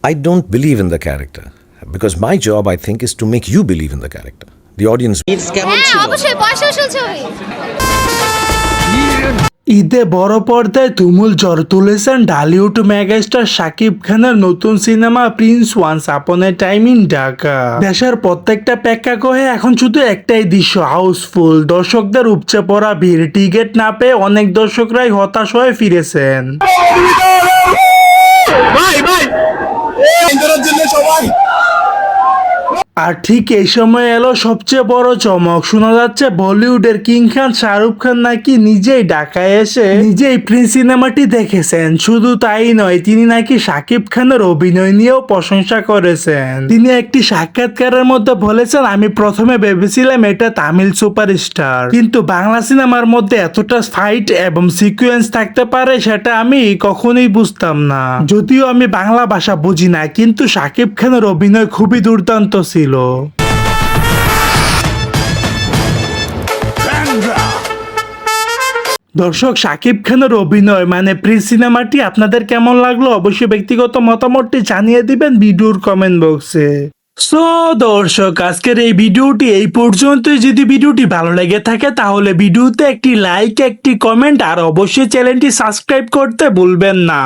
I don't believe in the character because my job, I think, is to make you believe in the character. The audience. It's কেমন হ্যাঁ ছিল? অবশ্যই বয়স ছবি। ঈদে বড় পর্দায় তুমুল ঝড় তুলেছেন ঢালিউড মেগাস্টার শাকিব খানের নতুন cinema Prince once upon A time in Dhaka. দেশের প্রত্যেকটা প্রেক্ষাগৃহে এখন শুধু একটাই দৃশ্য, হাউসফুল। দর্শকদের উপচে পড়া ভিড়, টিকিট না পেয়ে অনেক দর্শকরাই হতাশ হয়ে ফিরেছেন। আর ঠিক এই সময় এলো সবচেয়ে বড় চমক। শোনা যাচ্ছে বলিউডের কিং খান শাহরুখ খান নাকি নিজেই ঢাকায় এসে নিজেই প্রিন্স সিনেমাটি দেখেছেন। শুধু তাই নয়, তিনি নাকি শাকিব খানের অভিনয় নিয়েও প্রশংসা করেছেন। তিনি একটি সাক্ষাৎকারের মধ্যে বলেছেন, আমি প্রথমে ভেবেছিলাম এটা তামিল সুপারস্টার, কিন্তু বাংলা সিনেমার মধ্যে এতটা ফাইট এবং সিকুয়েন্স থাকতে পারে সেটা আমি কখনোই বুঝতাম না। যদিও আমি বাংলা ভাষা বুঝি না, কিন্তু শাকিব খানের অভিনয় খুবই দুর্দান্ত ছিল। দর্শক, শাকিব খানের অভিনয় মানে প্রিন্স সিনেমাটি আপনাদের কেমন লাগলো অবশ্যই ব্যক্তিগত মতামতটি জানিয়ে দিবেন ভিডিওর কমেন্ট বক্সে। সো দর্শক, আজকের এই ভিডিওটি এই পর্যন্তই। যদি ভিডিওটি ভালো লেগে থাকে তাহলে ভিডিওতে একটি লাইক, একটি কমেন্ট আর অবশ্যই চ্যানেলটি সাবস্ক্রাইব করতে ভুলবেন না।